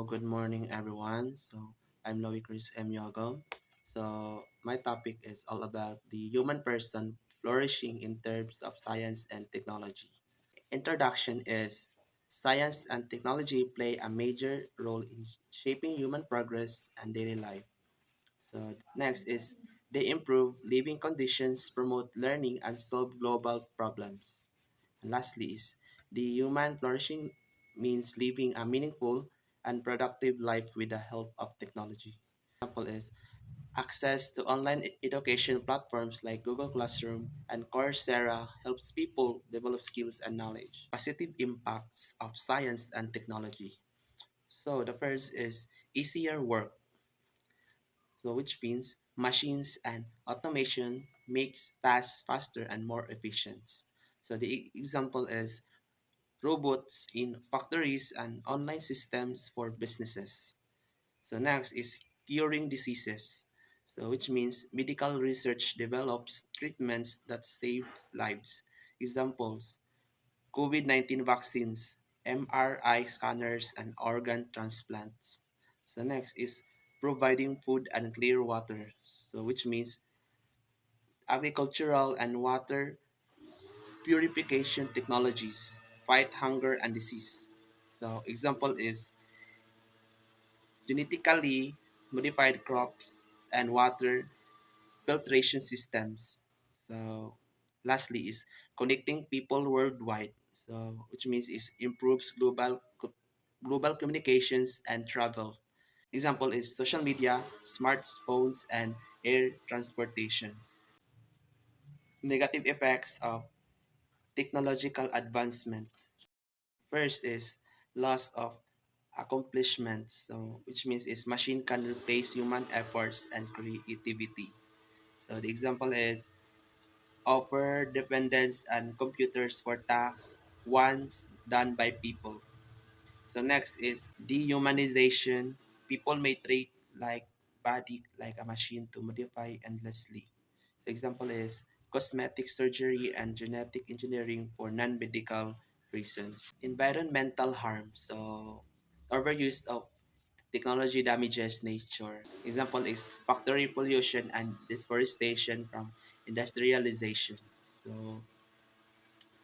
good morning everyone. I'm Loie Chris M. Yogom. My topic is all about the human person flourishing in terms of science and technology. Introduction is science and technology play a major role in shaping human progress and daily life. Next is they improve living conditions, promote learning, and solve global problems. And lastly is the human flourishing means living a meaningful and productive life with the help of technology. Example is access to online education platforms like Google Classroom and Coursera helps people develop skills and knowledge. Positive impacts of science and technology. So the first is easier work. Which means machines and automation makes tasks faster and more efficient. Example is robots in factories and online systems for businesses. Next is curing diseases. Which means medical research develops treatments that save lives. Examples, COVID-19 vaccines, MRI scanners, and organ transplants. Next is providing food and clear water. Which means agricultural and water purification technologies fight hunger and disease. Example is genetically modified crops and water filtration systems. Lastly is connecting people worldwide. Which means is improves global communications and travel. Example is social media, smartphones, and air transportations. Negative effects of technological advancement. First is loss of accomplishment. Which means is machine can replace human efforts and creativity. The example is over dependence on computers for tasks once done by people. Next is dehumanization. People may treat like body like a machine to modify endlessly. Example is cosmetic surgery and genetic engineering for non-medical reasons. Environmental harm. Overuse of technology damages nature. Example is factory pollution and deforestation from industrialization.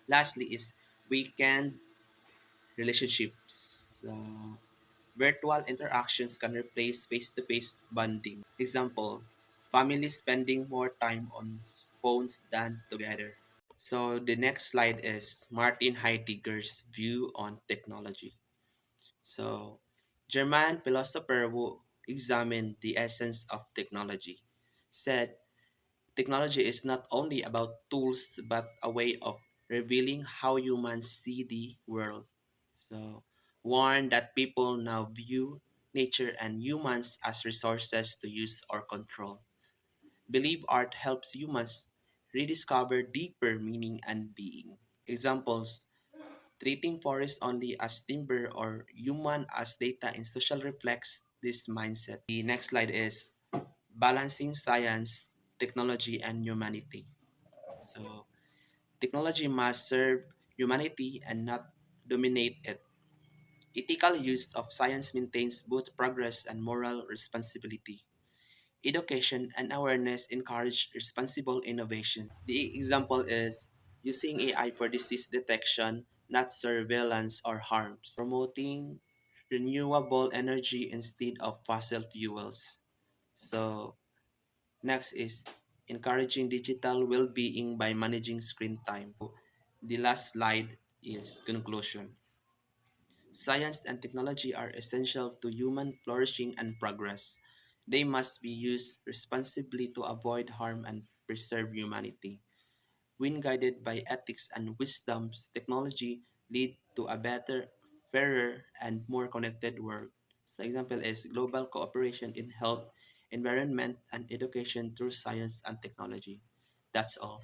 Lastly is weekend relationships. Virtual interactions can replace face-to-face bonding. Example, families spending more time on phones than together. The next slide is Martin Heidegger's view on technology. So, German philosopher who examined the essence of technology said technology is not only about tools but a way of revealing how humans see the world. So, warned that people now view nature and humans as resources to use or control. Believe art helps humans rediscover deeper meaning and being. Examples, treating forests only as timber or human as data in social reflects this mindset. The next slide is balancing science, technology, and humanity. So, technology must serve humanity and not dominate it. Ethical use of science maintains both progress and moral responsibility. Education and awareness encourage responsible innovation. The example is using AI for disease detection, not surveillance or harms. Promoting renewable energy instead of fossil fuels. So, next is encouraging digital well-being by managing screen time. The last slide is conclusion. Science and technology are essential to human flourishing and progress. They must be used responsibly to avoid harm and preserve humanity. When guided by ethics and wisdoms, technology lead to a better, fairer, and more connected world. Example is global cooperation in health, environment, and education through science and technology. That's all.